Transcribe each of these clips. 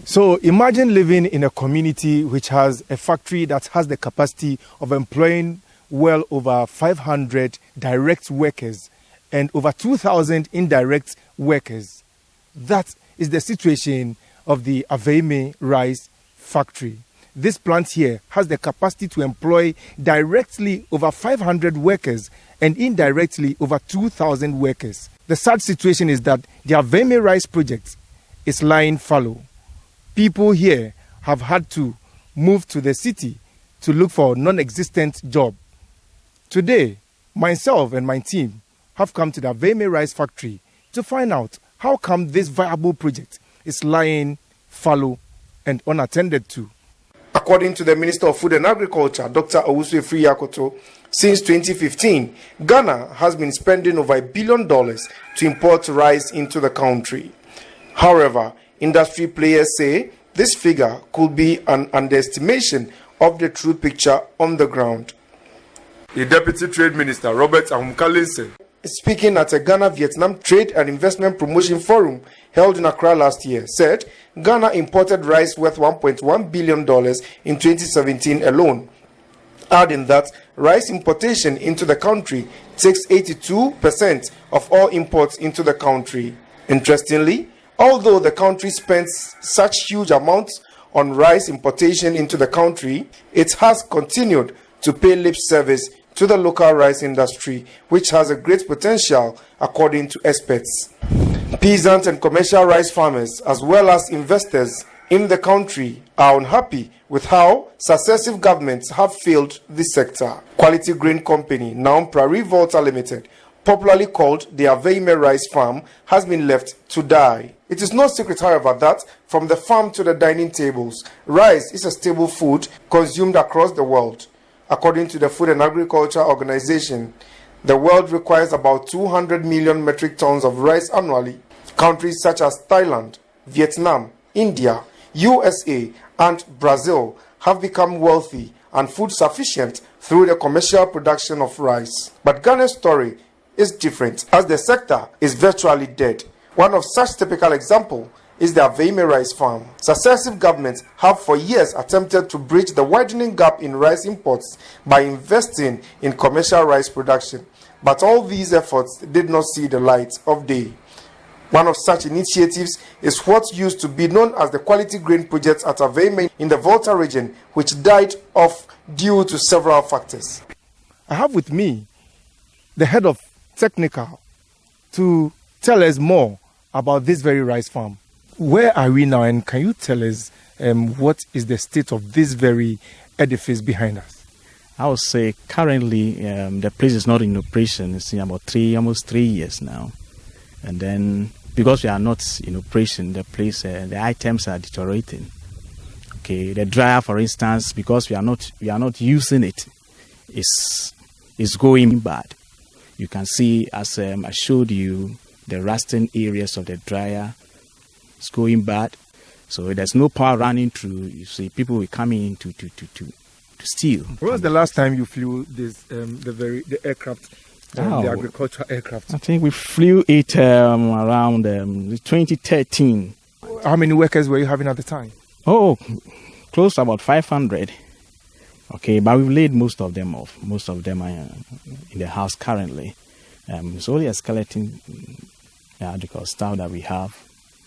So imagine living in a community which has a factory that has the capacity of employing well over 500 direct workers and over 2,000 indirect workers. That is the situation of the Aveyime Rice factory. This plant here has the capacity to employ directly over 500 workers and indirectly over 2,000 workers. The sad situation is that the Aveyime Rice project is lying fallow. People here have had to move to the city to look for a non-existent job. Today, myself and my team have come to the Aveyime Rice factory to find out how come this viable project is lying fallow and unattended to. According to the Minister of Food and Agriculture, Dr. Owusu Yakoto, since 2015, Ghana has been spending over $1 billion to import rice into the country. However, industry players say this figure could be an underestimation of the true picture on the ground. The Deputy Trade Minister, Robert Ahumkalense, speaking at a Ghana-Vietnam Trade and Investment Promotion Forum held in Accra last year, said Ghana imported rice worth $1.1 billion in 2017 alone, adding that rice importation into the country takes 82% of all imports into the country. Interestingly, although the country spends such huge amounts on rice importation into the country, it has continued to pay lip service to the local rice industry, which has a great potential according to experts. Peasant and commercial rice farmers, as well as investors in the country, are unhappy with how successive governments have failed this sector. Quality Grain Company, now Prairie Volta Limited, popularly called the Aveyime Rice Farm, has been left to die. It is no secret, however, that from the farm to the dining tables, rice is a staple food consumed across the world. According to the Food and Agriculture Organization, the world requires about 200 million metric tons of rice annually. Countries such as Thailand, Vietnam, India, USA, and Brazil have become wealthy and food sufficient through the commercial production of rice. But Ghana's story is different, as the sector is virtually dead. One of such typical examples is the Aveyime Rice Farm. Successive governments have for years attempted to bridge the widening gap in rice imports by investing in commercial rice production, but all these efforts did not see the light of day. One of such initiatives is what used to be known as the Quality Grain Project at Aveyime in the Volta region, which died off due to several factors. I have with me the head of technical to tell us more about this very rice farm. Where are we now, and can you tell us what is the state of this very edifice behind us? I would say currently the place is not in operation. It's in about almost 3 years now. And then because we are not in operation, the place, the items are deteriorating. Okay, the dryer, for instance, because we are not using it, is going bad. You can see, as I showed you, the rusting areas of the dryer. It's going bad, so there's no power running through. You see, people will come in to steal. When was the last time you flew this the aircraft, the agricultural aircraft? I think we flew it around 2013. How many workers were you having at the time? Oh, close to about 500. Okay, but we've laid most of them off. Most of them are in the house currently. It's only a skeleton staff that we have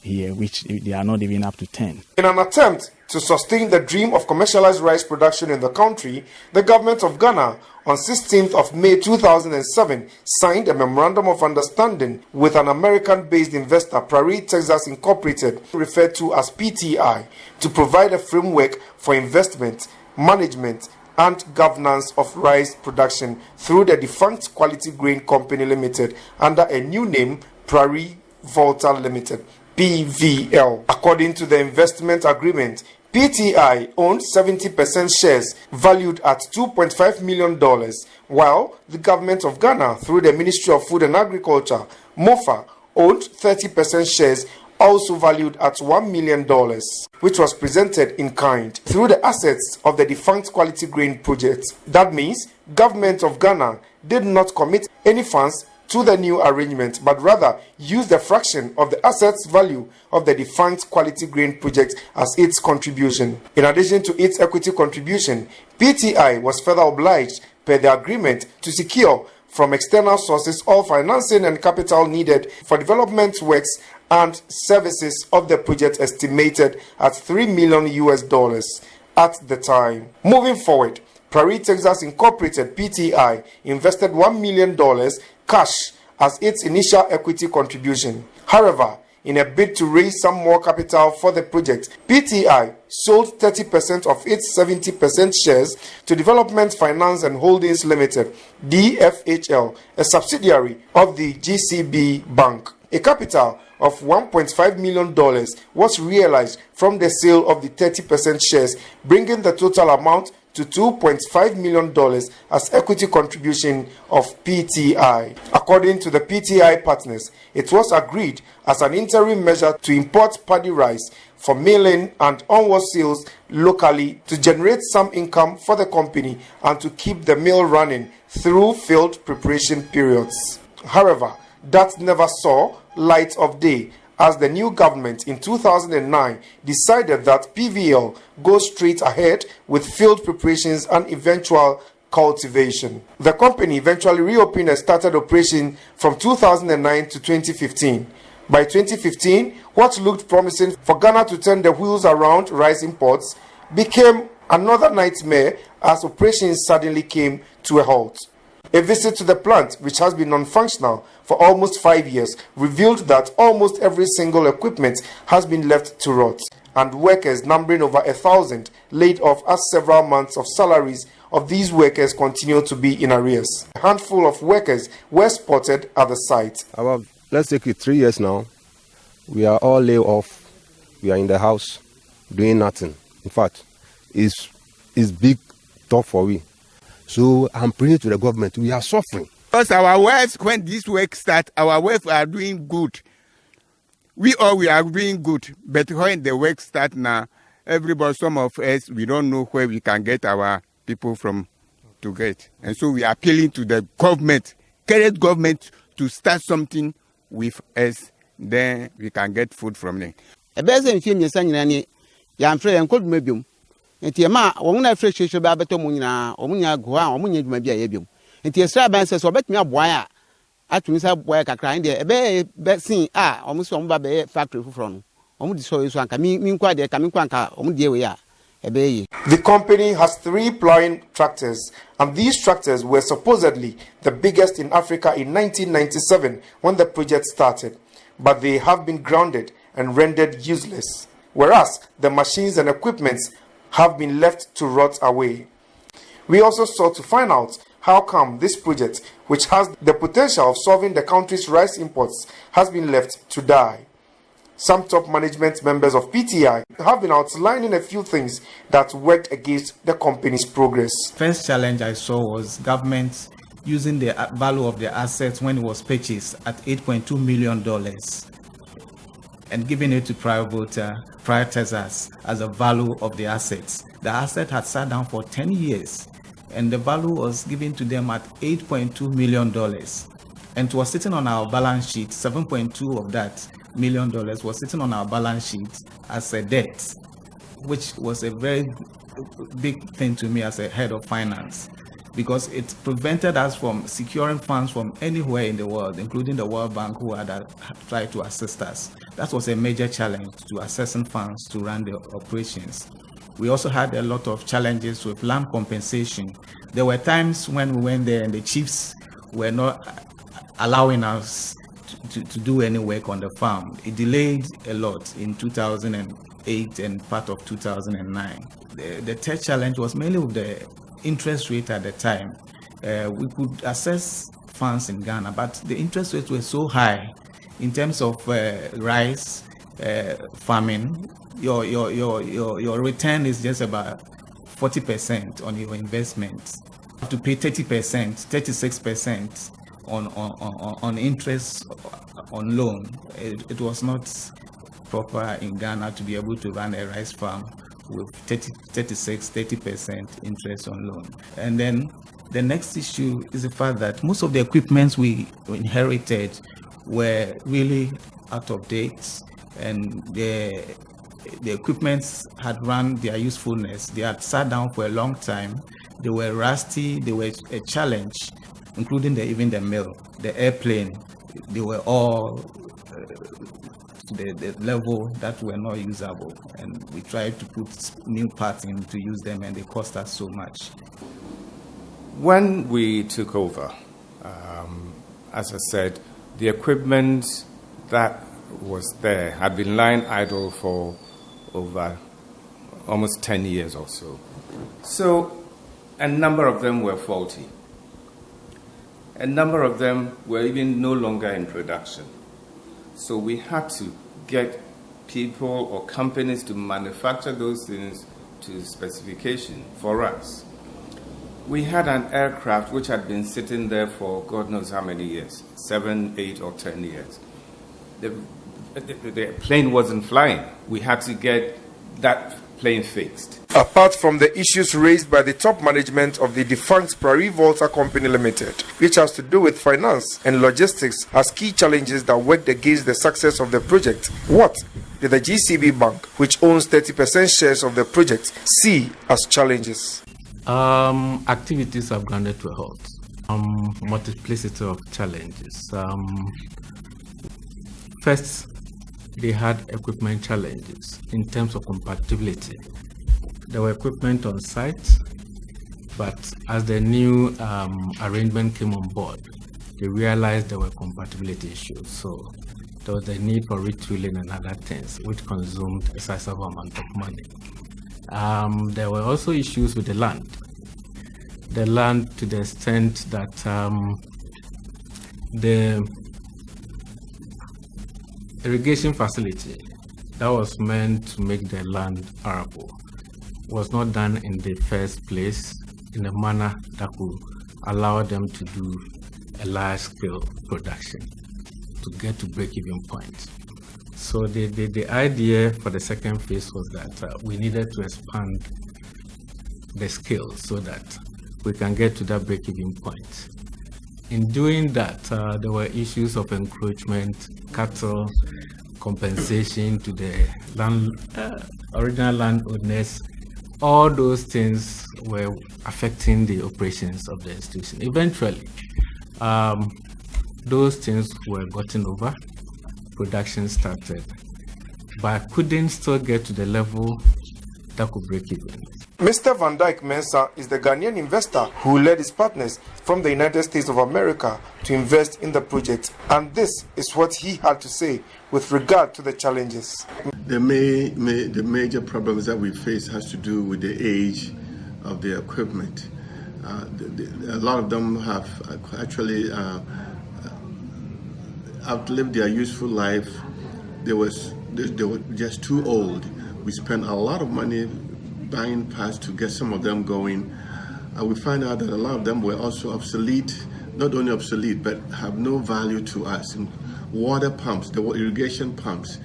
here, which they are not even up to 10. In an attempt to sustain the dream of commercialized rice production in the country, the government of Ghana on 16th of May 2007 signed a memorandum of understanding with an American-based investor, Prairie Texas Incorporated, referred to as PTI, to provide a framework for investment, management, and governance of rice production through the defunct Quality Grain Company Limited under a new name, Prairie Volta Limited, PVL. According to the investment agreement, PTI owned 70% shares valued at $2.5 million, while the government of Ghana, through the Ministry of Food and Agriculture, MOFA, owned 30% shares also valued at $1 million, which was presented in kind through the assets of the defunct Quality Grain Project. That means government of Ghana did not commit any funds to the new arrangement, but rather used a fraction of the assets value of the defunct quality grain project as its contribution. In addition to its equity contribution, PTI was further obliged per the agreement to secure from external sources all financing and capital needed for development works and services of the project, estimated at $3 million at the time. Moving forward, Prairie Texas Incorporated PTI invested $1 million cash as its initial equity contribution. However, in a bid to raise some more capital for the project, PTI sold 30% of its 70% shares to Development Finance and Holdings Limited, DFHL, a subsidiary of the GCB Bank. A capital of $1.5 million was realized from the sale of the 30% shares, bringing the total amount to $2.5 million as equity contribution of PTI. According to the PTI partners, it was agreed as an interim measure to import paddy rice for milling and onward sales locally to generate some income for the company and to keep the mill running through field preparation periods. However, that never saw light of day, as the new government in 2009 decided that PVL goes straight ahead with field preparations and eventual cultivation. The company eventually reopened and started operation from 2009 to 2015. By 2015, what looked promising for Ghana to turn the wheels around rice imports became another nightmare as operations suddenly came to a halt. A visit to the plant, which has been non-functional for almost 5 years, revealed that almost every single equipment has been left to rot, and workers numbering over 1,000 laid off as several months of salaries of these workers continue to be in arrears. A handful of workers were spotted at the site. Let's take it 3 years now. We are all laid off. We are in the house doing nothing. In fact, it's big tough for we. So I'm praying to the government. We are suffering. Because our wives, when this work starts, our wives are doing good. We are doing good. But when the work starts now, everybody, some of us, we don't know where we can get our people from to get. And so we are appealing to the government, current government, to start something with us. Then we can get food from them. Nti ma wo na fresh hwe ba beto mu nyina o munya go a o munya dwuma bia ye biom nti esra ban se so obetumi aboa a atumi sa boa kakra inde ebe be sin a o mu so ba be factory fufro no o mu di so anka mi nkwa de ka mi nkwa anka o mu die we a ebe yi. The company has 3 ploughing tractors, and these tractors were supposedly the biggest in Africa in 1997 when the project started, but they have been grounded and rendered useless, whereas the machines and equipments have been left to rot away. We also sought to find out how come this project, which has the potential of solving the country's rice imports, has been left to die. Some top management members of PTI have been outlining a few things that worked against the company's progress. First challenge I saw was government using the value of the assets when it was purchased at $8.2 million and giving it to prioritizers as a value of the assets. The asset had sat down for 10 years and the value was given to them at $8.2 million. And it was sitting on our balance sheet, 7.2 of that $1 million was sitting on our balance sheet as a debt, which was a very big thing to me as a head of finance, because it prevented us from securing funds from anywhere in the world, including the World Bank, who had tried to assist us. That was a major challenge, to accessing funds to run the operations. We also had a lot of challenges with land compensation. There were times when we went there and the chiefs were not allowing us to do any work on the farm. It delayed a lot in 2008 and part of 2009. The third challenge was mainly with the interest rate at the time. We could access funds in Ghana, but the interest rates were so high in terms of rice farming. Your return is just about 40% on your investment. You have to pay 30%, 36% on interest on loan. It was not proper in Ghana to be able to run a rice farm with 30% interest on loan. And then The next issue is the fact that most of the equipments we inherited were really out of date, and the equipments had run their usefulness. They had sat down for a long time. They were rusty. They were a challenge, including even the mill, the airplane. They were all the level that were not usable, and we tried to put new parts in to use them, and they cost us so much. When we took over, as I said, the equipment that was there had been lying idle for over almost 10 years or so. So a number of them were faulty. A number of them were even no longer in production. So we had to get people or companies to manufacture those things to specification for us. We had an aircraft which had been sitting there for God knows how many years, 7, 8, or 10 years. The plane wasn't flying. We had to get that plane fixed. Apart from the issues raised by the top management of the defunct Prairie Volta Company Limited, which has to do with finance and logistics as key challenges that worked against the success of the project, what did the GCB Bank, which owns 30% shares of the project, see as challenges? Activities have grounded to a halt. Multiplicity of challenges. First, they had equipment challenges in terms of compatibility. There were equipment on site, but as the new arrangement came on board, they realized there were compatibility issues. So there was a need for retooling and other things, which consumed a sizable amount of money. There were also issues with the land. The land, to the extent that the irrigation facility that was meant to make the land arable was not done in the first place in a manner that could allow them to do a large-scale production to get to break-even point. So the idea for the second phase was that we needed to expand the scale so that we can get to that break-even point. In doing that, there were issues of encroachment, cattle, compensation to the original landowners. All those things were affecting the operations of the institution. Eventually, those things were gotten over, production started, but couldn't still get to the level that could break even. Mr. Van Dyke Mensah is the Ghanaian investor who led his partners from the United States of America to invest in the project, and this is what he had to say with regard to the challenges. The major problems that we face has to do with the age of the equipment. A lot of them have actually outlived their useful life. They were just too old. We spent a lot of money buying parts to get some of them going. We find out that a lot of them were also obsolete, not only obsolete, but have no value to us. And water pumps, the irrigation pumps,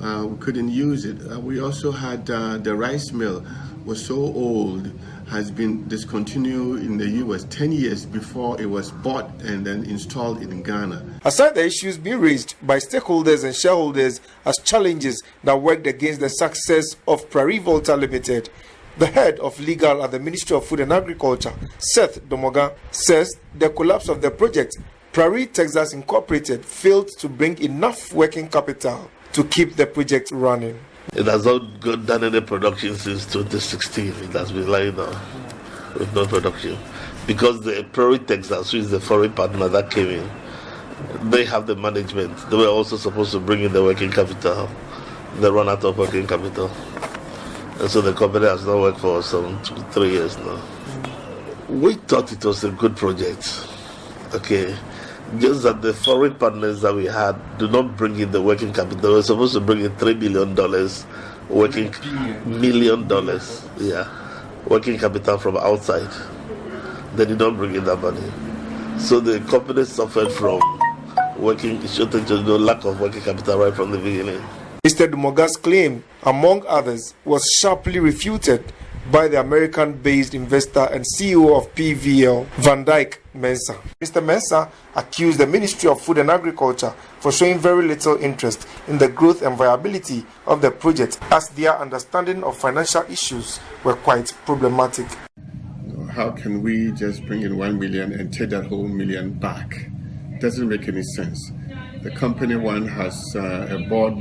we couldn't use it. We also had the rice mill was so old, has been discontinued in the US 10 years before it was bought and then installed in Ghana. Aside the issues being raised by stakeholders and shareholders as challenges that worked against the success of Prairie Volta Limited, the head of legal at the Ministry of Food and Agriculture, Seth Domoga, says the collapse of the project, Prairie Texas Incorporated, failed to bring enough working capital to keep the project running. It has not done any production since 2016. It has been lying down with no production. Because the Prairie Texas, who is the foreign partner that came in, they have the management. They were also supposed to bring in the working capital. They run out of working capital. And so the company has not worked for some 2-3 years now. We thought it was a good project. Okay. Just that the foreign partners that we had do not bring in the working capital. They were supposed to bring in $3 billion working capital from outside. They did not bring in that money. So the company suffered from lack of working capital right from the beginning. Mr. Dumoga's claim, among others, was sharply refuted by the American-based investor and CEO of PVL, Van Dyke Mensah. Mr. Mensah accused the Ministry of Food and Agriculture for showing very little interest in the growth and viability of the project, as their understanding of financial issues were quite problematic. How can we just bring in 1 million and take that whole million back? Doesn't make any sense. The company one has a board.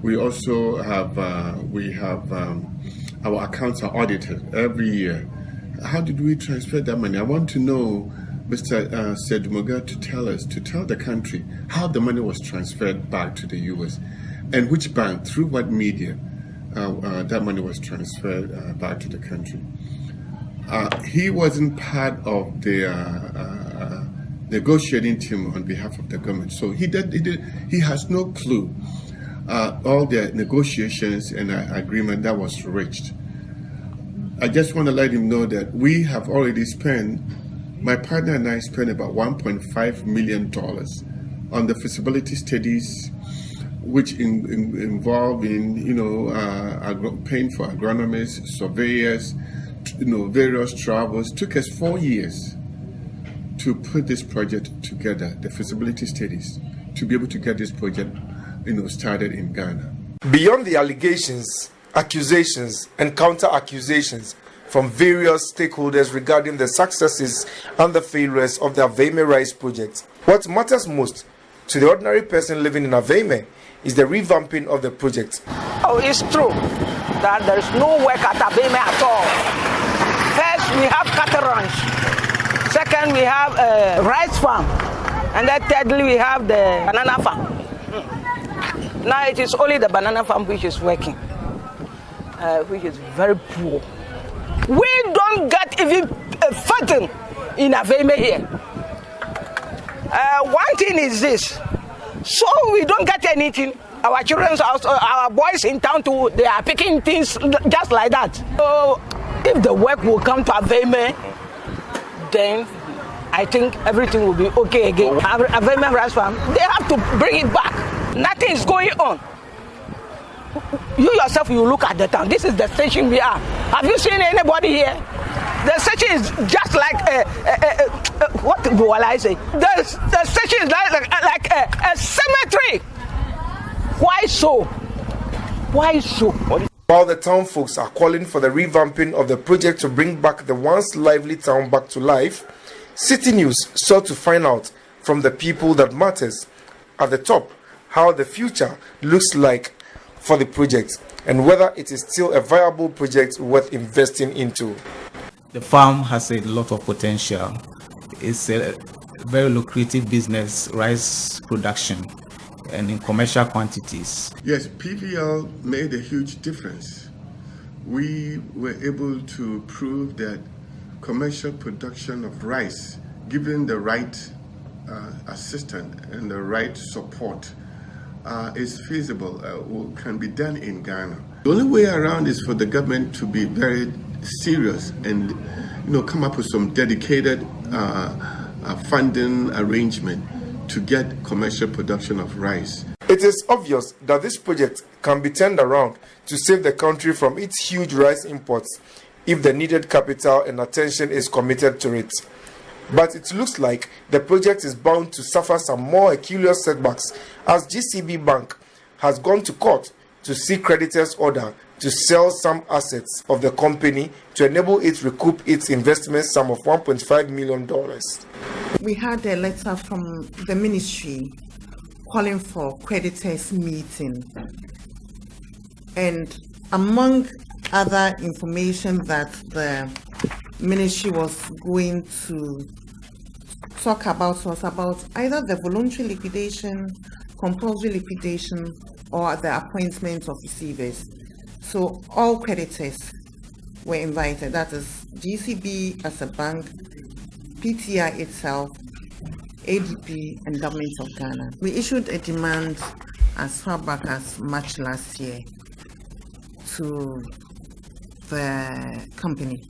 We also have our accounts are audited every year. How did we transfer that money? I want to know, Mr. Sedumoga, to tell the country how the money was transferred back to the US and which bank, through what media that money was transferred back to the country. He wasn't part of the negotiating team on behalf of the government, so he has no clue all the negotiations and agreement that was reached. I just want to let him know that we have already spent, my partner and I spent about $1.5 million on the feasibility studies, which involve paying for agronomists, surveyors, various travels. Took us 4 years to put this project together, the feasibility studies, to be able to get this project started in Ghana. Beyond the allegations, accusations and counter-accusations from various stakeholders regarding the successes and the failures of the Aveyime Rice project, what matters most to the ordinary person living in Aveyime is the revamping of the project. Oh, it's true that there is no work at Aveyime at all. First, we have cattle ranch. Second, we have a rice farm. And then thirdly, we have the banana farm. Now it is only the banana farm which is working, which is very poor. We don't get even a fountain in Aveyime here. One thing is this, so we don't get anything. Our children, our boys in town too, they are picking things just like that. So if the work will come to Aveyime, then I think everything will be okay again. Aveyime Rice Farm, they have to bring it back. Nothing is going on. You yourself, you look at the town. This is the station we are. Have you seen anybody here? The station is just like what will I say? The station is like a cemetery. Why so? Why so? While the town folks are calling for the revamping of the project to bring back the once lively town back to life, City News sought to find out from the people that matters at the top how the future looks like for the project and whether it is still a viable project worth investing into. The farm has a lot of potential. It's a very lucrative business, rice production, and in commercial quantities. Yes, PVL made a huge difference. We were able to prove that commercial production of rice, given the right assistance and the right support, is feasible, can be done in Ghana. The only way around is for the government to be very serious and come up with some dedicated funding arrangement to get commercial production of rice. It is obvious that this project can be turned around to save the country from its huge rice imports if the needed capital and attention is committed to it. But it looks like the project is bound to suffer some more peculiar setbacks, as GCB Bank has gone to court to seek creditors' order to sell some assets of the company to enable it to recoup its investment sum of $1.5 million. We had a letter from the ministry calling for creditors' meeting, and among other information that the ministry was going to talk about was about either the voluntary liquidation, compulsory liquidation, or the appointment of receivers. So all creditors were invited, that is GCB as a bank, PTI itself, ADP, and Government of Ghana. We issued a demand as far back as March last year to the company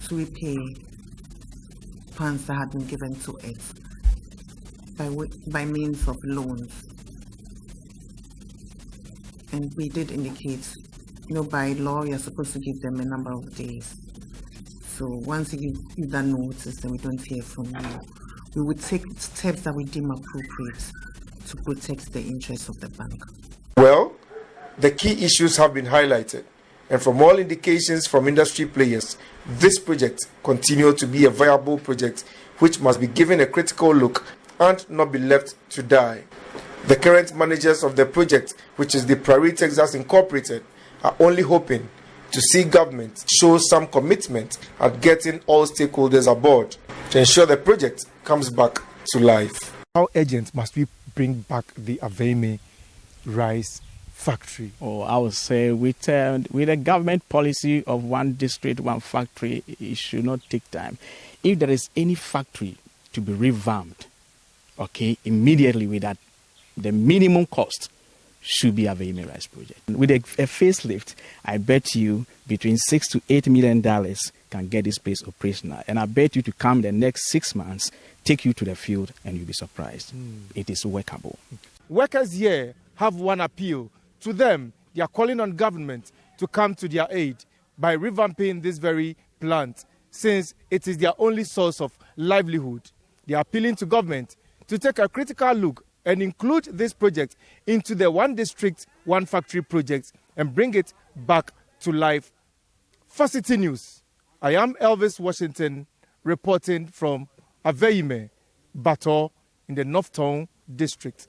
to repay funds that had been given to it by means of loans. And we did indicate by law, you're supposed to give them a number of days. So once you give that notice and we don't hear from you, we would take steps that we deem appropriate to protect the interests of the bank. Well, the key issues have been highlighted, and from all indications from industry players, this project continues to be a viable project which must be given a critical look and not be left to die. The current managers of the project, which is the Prairie Texas Incorporated, are only hoping to see government show some commitment at getting all stakeholders aboard to ensure the project comes back to life. How urgent must we bring back the Aveyime Rice factory? Oh, I would say with a government policy of one district, one factory, it should not take time. If there is any factory to be revamped, okay, immediately with that, the minimum cost should be Aveyime Rice project. With a facelift, I bet you between $6 to $8 million can get this place operational. And I bet you to come the next 6 months, take you to the field, and you'll be surprised. It is workable. Workers here have one appeal. To them, they are calling on government to come to their aid by revamping this very plant, since it is their only source of livelihood. They are appealing to government to take a critical look and include this project into the one district, one factory project and bring it back to life. For City News, I am Elvis Washington reporting from Aveyime, Bato in the Northtown district.